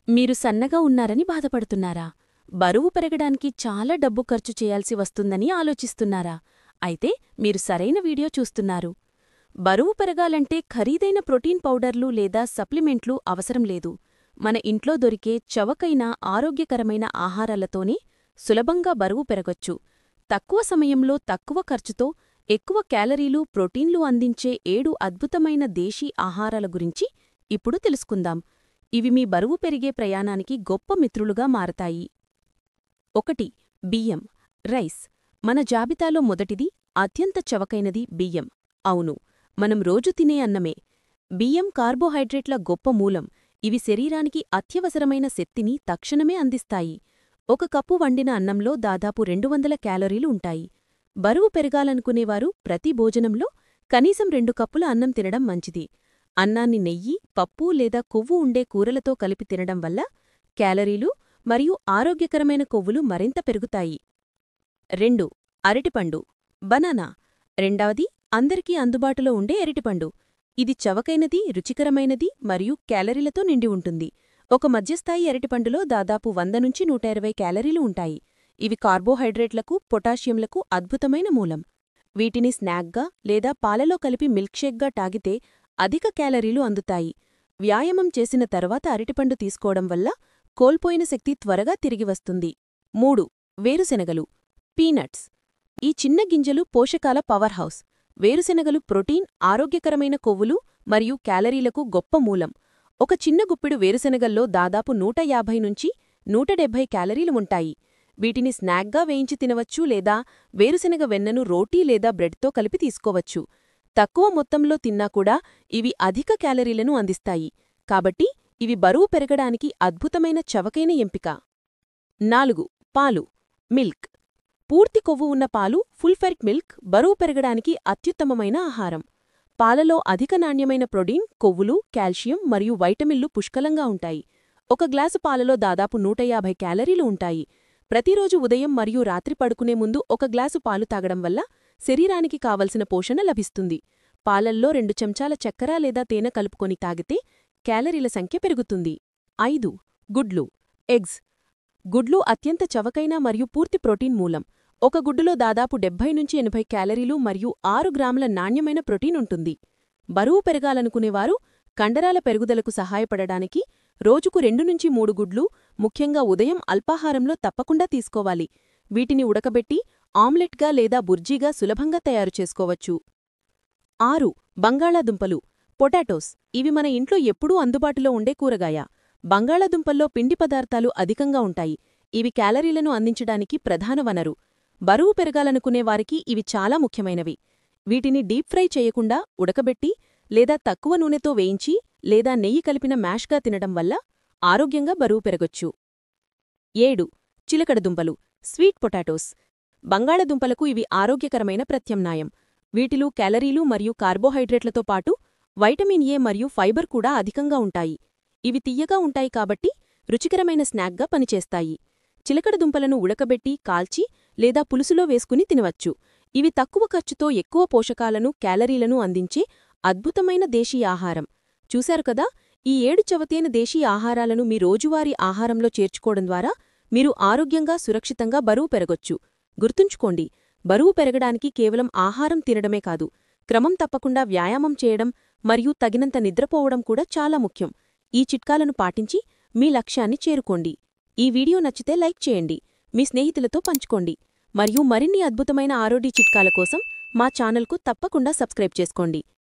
మీరు సన్నగా ఉన్నారని బాధపడుతున్నారా? బరువు పెరగడానికి చాలా డబ్బు ఖర్చు చేయాల్సి వస్తుందని ఆలోచిస్తున్నారా? అయితే మీరు సరైన వీడియో చూస్తున్నారు. బరువు పెరగాలంటే ఖరీదైన ప్రోటీన్ పౌడర్లు లేదా సప్లిమెంట్లు అవసరం లేదు. మన ఇంట్లో దొరికే చవకైన ఆరోగ్యకరమైన ఆహారాలతోనే సులభంగా బరువు పెరగొచ్చు. తక్కువ సమయంలో తక్కువ ఖర్చుతో ఎక్కువ క్యాలరీలు ప్రోటీన్లు అందించే 7 అద్భుతమైన దేశీ ఆహారాల గురించి ఇప్పుడు తెలుసుకుందాం. ఇవి మీ బరువు పెరిగే ప్రయాణానికి గొప్ప మిత్రులుగా మారతాయి. 1. బియ్యం, రైస్. మన జాబితాలో మొదటిది అత్యంత చవకైనది బియ్యం. అవును, మనం రోజు తినే అన్నమే. బియ్యం కార్బోహైడ్రేట్ల గొప్ప మూలం. ఇవి శరీరానికి అత్యవసరమైన శక్తిని తక్షణమే అందిస్తాయి. ఒక కప్పు వండిన అన్నంలో దాదాపు 200 క్యాలరీలు ఉంటాయి. బరువు పెరగాలనుకునేవారు ప్రతి భోజనంలో కనీసం 2 కప్పుల అన్నం తినడం మంచిది. అన్నాన్ని నెయ్యి, పప్పు లేదా కొవ్వు ఉండే కూరలతో కలిపి తినడం వల్ల క్యాలరీలు మరియు ఆరోగ్యకరమైన కొవ్వులు మరింత పెరుగుతాయి. 2. అరటిపండు, బనానా. రెండవది అందరికీ అందుబాటులో ఉండే అరటిపండు. ఇది చవకైనది, రుచికరమైనది మరియు క్యాలరీలతో నిండి ఉంటుంది. ఒక మధ్యస్థాయి అరటిపండులో దాదాపు 100 నుంచి 120 క్యాలరీలు ఉంటాయి. ఇవి కార్బోహైడ్రేట్లకు, పొటాషియంలకు అద్భుతమైన మూలం. వీటిని స్నాక్గా లేదా పాలలో కలిపి మిల్క్షేక్గా తాగితే అధిక క్యాలరీలు అందుతాయి. వ్యాయామం చేసిన తర్వాత అరటిపండు తీసుకోవడం వల్ల కోల్పోయిన శక్తి త్వరగా తిరిగి వస్తుంది. 3. వేరుశెనగలు, పీనట్స్. ఈ చిన్న గింజలు పోషకాల పవర్ హౌస్. వేరుశెనగలు ప్రోటీన్, ఆరోగ్యకరమైన కొవ్వులు మరియు క్యాలరీలకు గొప్ప మూలం. ఒక చిన్న గుప్పెడు వేరుశెనగల్లో దాదాపు 150 నుంచి 170 క్యాలరీలు ఉంటాయి. వీటిని స్నాక్గా వేయించి తినవచ్చు లేదా వేరుశెనగ వెన్నను రోటీ లేదా బ్రెడ్తో కలిపి తీసుకోవచ్చు. తక్కువ మొత్తంలో తిన్నా కూడా ఇవి అధిక క్యాలరీలను అందిస్తాయి. కాబట్టి ఇవి బరువు పెరగడానికి అద్భుతమైన చవకైన ఎంపిక. 4. పాలు, మిల్క్. పూర్తి కొవ్వు ఉన్న పాలు, ఫుల్ ఫెట్ మిల్క్ బరువు పెరగడానికి అత్యుత్తమమైన ఆహారం. పాలలో అధిక నాణ్యమైన ప్రోటీన్, కొవ్వులు, కాల్షియం మరియు వైటమిన్లు పుష్కలంగా ఉంటాయి. ఒక గ్లాసు పాలలో దాదాపు 150 క్యాలరీలు ఉంటాయి. ప్రతిరోజు ఉదయం మరియు రాత్రి పడుకునే ముందు ఒక గ్లాసు పాలు తాగడం వల్ల శరీరానికి కావలసిన పోషణ లభిస్తుంది. పాలల్లో 2 చెంచాల చక్కెర లేదా తేనె కలుపుకొని తాగితే క్యాలరీల సంఖ్య పెరుగుతుంది. 5. గుడ్లు, ఎగ్స్. గుడ్లు అత్యంత చవకైన మరియు పూర్తి ప్రోటీన్ మూలం. ఒక గుడ్డులో దాదాపు 70 నుంచి 80 క్యాలరీలు మరియు 6 గ్రాముల నాణ్యమైన ప్రోటీన్ ఉంటుంది. బరువు పెరగాలనుకునేవారు కండరాల పెరుగుదలకు సహాయపడడానికి రోజుకు 2 నుంచి 3 గుడ్లు, ముఖ్యంగా ఉదయం అల్పాహారంలో తప్పకుండా తీసుకోవాలి. వీటిని ఉడకబెట్టి ఆమ్లెట్గా లేదా బుర్జీగా సులభంగా తయారు చేసుకోవచ్చు. 6. బంగాళాదుంపలు, పొటాటోస్. ఇవి మన ఇంట్లో ఎప్పుడూ అందుబాటులో ఉండే కూరగాయ. బంగాళాదుంపల్లో పిండి పదార్థాలు అధికంగా ఉంటాయి. ఇవి క్యాలరీలను అందించడానికి ప్రధాన వనరు. బరువు పెరగాలనుకునేవారికి ఇవి చాలా ముఖ్యమైనవి. వీటిని డీప్ ఫ్రై చేయకుండా ఉడకబెట్టి లేదా తక్కువ నూనెతో వేయించి లేదా నెయ్యి కలిపిన మ్యాష్గా తినడం వల్ల ఆరోగ్యంగా బరువు పెరగొచ్చు. 7. చిలకడదుంపలు, స్వీట్ పొటాటోస్. బంగాళదుంపలకు ఇవి ఆరోగ్యకరమైన ప్రత్యామ్నాయం. వీటిలో క్యాలరీలు మరియు కార్బోహైడ్రేట్లతో పాటు వైటమిన్ ఏ మరియు ఫైబర్ కూడా అధికంగా ఉంటాయి. ఇవి తియ్యగా ఉంటాయి కాబట్టి రుచికరమైన స్నాక్గా పనిచేస్తాయి. చిలకడదుంపలను ఉడకబెట్టి, కాల్చి లేదా పులుసులో వేసుకుని తినవచ్చు. ఇవి తక్కువ ఖర్చుతో ఎక్కువ పోషకాలను, క్యాలరీలను అందించే అద్భుతమైన దేశీ ఆహారం. చూశారు కదా, ఈ 7 చవకైన దేశీ ఆహారాలను మీ రోజువారీ ఆహారంలో చేర్చుకోవడం ద్వారా మీరు ఆరోగ్యంగా, సురక్షితంగా బరువు పెరగొచ్చు. గుర్తుంచుకోండి, బరువు పెరగడానికి కేవలం ఆహారం తినడమే కాదు, క్రమం తప్పకుండా వ్యాయామం చేయడం మరియు తగినంత నిద్రపోవడం కూడా చాలా ముఖ్యం. ఈ చిట్కాలను పాటించి మీ లక్ష్యాన్ని చేరుకోండి. ఈ వీడియో నచ్చితే లైక్ చేయండి, మీ స్నేహితులతో పంచుకోండి మరియు మరిన్ని అద్భుతమైన ఆరోగ్య చిట్కాల కోసం మా ఛానల్కు తప్పకుండా సబ్స్క్రైబ్ చేసుకోండి.